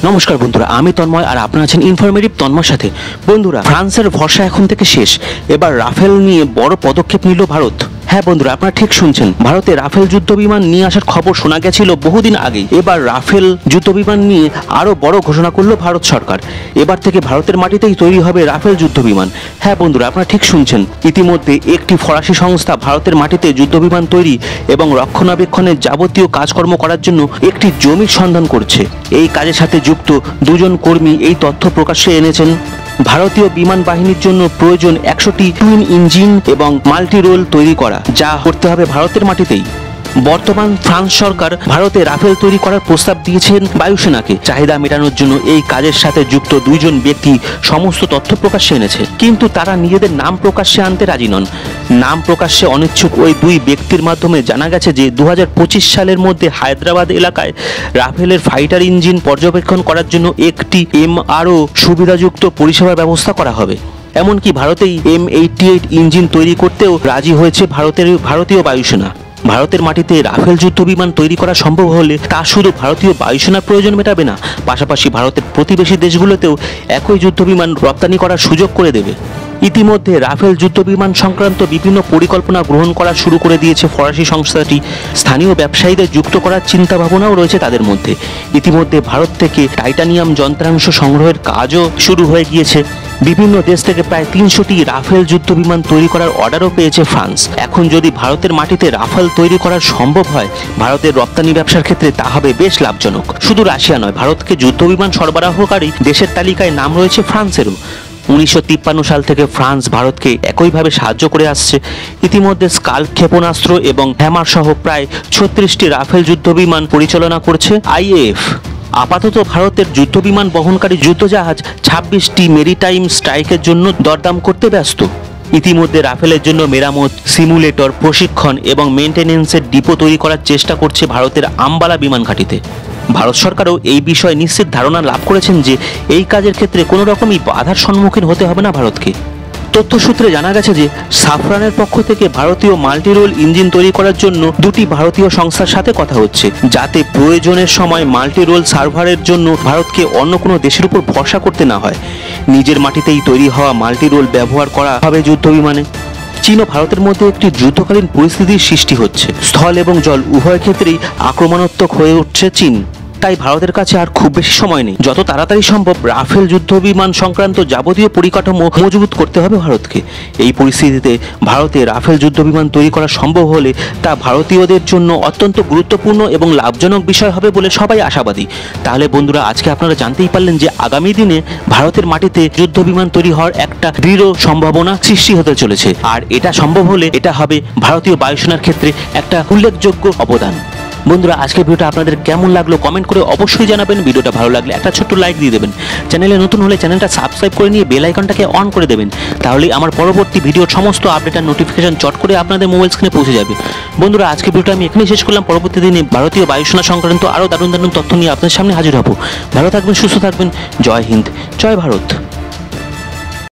নমস্কার বন্ধুরা, আমি তন্ময় আর আপনারা আছেন ইনফরমেটিভ তন্ময়ের সাথে। বন্ধুরা, ফ্রান্সের ভরসা এখন থেকে শেষ। এবার রাফেল নিয়ে বড় পদক্ষেপ নিল ভারত। হ্যাঁ বন্ধুরা, আপনারা ঠিক শুনছেন, ভারতে রাফেল যুদ্ধ বিমান নিয়ে আসার খবর শোনা গেছিল বহুদিন আগেই। এবার রাফেল যুদ্ধ বিমান নিয়ে আরো বড় ঘোষণা করলো ভারত সরকার। এবার থেকে ভারতের মাটিতেই তৈরি হবে রাফেল যুদ্ধ বিমান। হ্যাঁ বন্ধুরা, আপনারা ঠিক শুনছেন, ইতিমধ্যে একটি ফরাসি সংস্থা ভারতের মাটিতে যুদ্ধ বিমান তৈরি এবং রক্ষণাবেক্ষণের যাবতীয় কাজকর্ম করার জন্য একটি জমির সন্ধান করছে। এই কাজের সাথে যুক্ত দুজন কর্মী এই তথ্য প্রকাশ্যে এনেছেন। ভারতীয় বিমান বাহিনীর জন্য প্রয়োজন 100টি টুইন ইঞ্জিন এবং মাল্টি রোল তৈরি করা, যা করতে হবে ভারতের মাটিতেই। বর্তমান ফ্রান্স সরকার ভারতে রাফেল তৈরি করার প্রস্তাব দিয়েছেন বায়ুসেনাকে। চাহিদা মেটানোর জন্য এই কাজের সাথে যুক্ত দুইজন ব্যক্তি সমস্ত তথ্য প্রকাশ্যে এনেছে, কিন্তু তারা নিজেদের নাম প্রকাশ্যে আনতে রাজি নন। নাম প্রকাশ্যে অনিচ্ছুক ওই দুই ব্যক্তির মাধ্যমে জানা গেছে যে 2025 সালের মধ্যে হায়দ্রাবাদ এলাকায় রাফেলের ফাইটার ইঞ্জিন পর্যবেক্ষণ করার জন্য একটি MRO সুবিধাযুক্ত পরিষেবার ব্যবস্থা করা হবে। এমনকি ভারতেই M88 ইঞ্জিন তৈরি করতেও রাজি হয়েছে ভারতীয় বায়ুসেনা। ভারতের মাটিতে রাফেল যুদ্ধ বিমান তৈরি করা সম্ভব হলে তা শুধু ভারতীয় বায়ুসেনার প্রয়োজন মেটাবে না, পাশাপাশি ভারতের প্রতিবেশী দেশগুলোতেও একই যুদ্ধ বিমান রপ্তানি করার সুযোগ করে দেবে। ইতিমধ্যে রাফেল যুদ্ধ বিমান সংক্রান্ত বিভিন্ন পরিকল্পনা গ্রহণ করা শুরু করে দিয়েছে ফরাসি সংস্থাটি। স্থানীয় ব্যবসায়ীদের যুক্ত করার চিন্তা ভাবনাও রয়েছে তাদের মধ্যে। ইতিমধ্যে ভারত থেকে টাইটানিয়াম যন্ত্রাংশ সংগ্রহের কাজও শুরু হয়ে গিয়েছে। বিভিন্ন দেশ থেকে প্রায় 300টি রাফেল যুদ্ধ বিমান তৈরি করার অর্ডারও পেয়েছে ফ্রান্স। এখন যদি ভারতের মাটিতে রাফেল তৈরি করা সম্ভব হয়, ভারতের রপ্তানি ব্যবসার ক্ষেত্রে তা হবে বেশ লাভজনক। শুধু রাশিয়া নয়, ভারতকে যুদ্ধ বিমান সরবরাহকারী দেশের তালিকায় নাম রয়েছে ফ্রান্সেরও। 1953 সাল থেকে ফ্রান্স ভারতকে একইভাবে সাহায্য করে আসছে। ইতিমধ্যে স্কাল্প ক্ষেপণাস্ত্র এবং হ্যামার সহ প্রায় 36টি রাফেল যুদ্ধ বিমান পরিচালনা করছে IAF। আপাতত ভারতের যুদ্ধ বিমান বহনকারী যুদ্ধজাহাজ 26টি মেরিটাইম স্ট্রাইকের জন্য দরদাম করতে ব্যস্ত। ইতিমধ্যে রাফেলের জন্য মেরামত, সিমুলেটর, প্রশিক্ষণ এবং মেইনটেনেন্সের ডিপো তৈরি করার চেষ্টা করছে ভারতের আম্বালা বিমান ঘাঁটিতে। ভারত সরকারও এই বিষয়ে নিশ্চিত ধারণা লাভ করেছেন যে এই কাজের ক্ষেত্রে কোনো রকমই বাধার সম্মুখীন হতে হবে না ভারতকে। তথ্যসূত্রে জানা গেছে যে সাফরানের পক্ষ থেকে ভারতীয় মাল্টি রোল ইঞ্জিন তৈরি করার জন্য দুটি ভারতীয় সংস্থার সাথে কথা হচ্ছে, যাতে প্রয়োজনের সময় মাল্টি রোল সার্ভারের জন্য ভারতকে অন্য কোনো দেশের উপর ভরসা করতে না হয়। নিজের মাটিতেই তৈরি হওয়া মাল্টি রোল ব্যবহার করা হবে যুদ্ধ বিমানে। চীন ও ভারতের মধ্যে একটি যুদ্ধকালীন পরিস্থিতির সৃষ্টি হচ্ছে। স্থল এবং জল উভয় ক্ষেত্রেই আক্রমণাত্মক হয়ে উঠছে চীন। তাই ভারতের কাছে আর খুব বেশি সময় নেই। যত তাড়াতাড়ি সম্ভব রাফেল যুদ্ধ বিমান সংক্রান্ত যাবতীয় পরিকাঠামো মজবুত করতে হবে ভারতকে। এই পরিস্থিতিতে ভারতে রাফেল যুদ্ধ বিমান তৈরি করা সম্ভব হলে তা ভারতীয়দের জন্য অত্যন্ত গুরুত্বপূর্ণ এবং লাভজনক বিষয় হবে বলে সবাই আশাবাদী। তাহলে বন্ধুরা, আজকে আপনারা জানতেই পারলেন যে আগামী দিনে ভারতের মাটিতে যুদ্ধ বিমান তৈরি হওয়ার একটা দৃঢ় সম্ভাবনা সৃষ্টি হতে চলেছে। আর এটা সম্ভব হলে এটা হবে ভারতীয় বায়ুসেনার ক্ষেত্রে একটা উল্লেখযোগ্য অবদান। বন্ধুরা, আজকের ভিডিওটা আপনাদের কেমন লাগলো কমেন্ট করে অবশ্যই জানাবেন। ভিডিওটা ভালো লাগলে একটা ছোট্ট লাইক দিয়ে দেবেন। চ্যানেলে নতুন হলে চ্যানেলটা সাবস্ক্রাইব করে নিয়ে বেল আইকনটাকে অন করে দেবেন। তাহলেই আমার পরবর্তী ভিডিওর সমস্ত আপডেট আর নোটিফিকেশন চট করে আপনাদের মোবাইল স্ক্রিনে পৌঁছে যাবে। বন্ধুরা, আজকের ভিডিওটা আমি এখানেই শেষ করলাম। পরবর্তী দিনে ভারতীয় বায়ুসেনা সংক্রান্ত আরও দারুণ দারুণ তথ্য নিয়ে আপনাদের সামনে হাজির হব। ভালো থাকবেন, সুস্থ থাকবেন। জয় হিন্দ, জয় ভারত।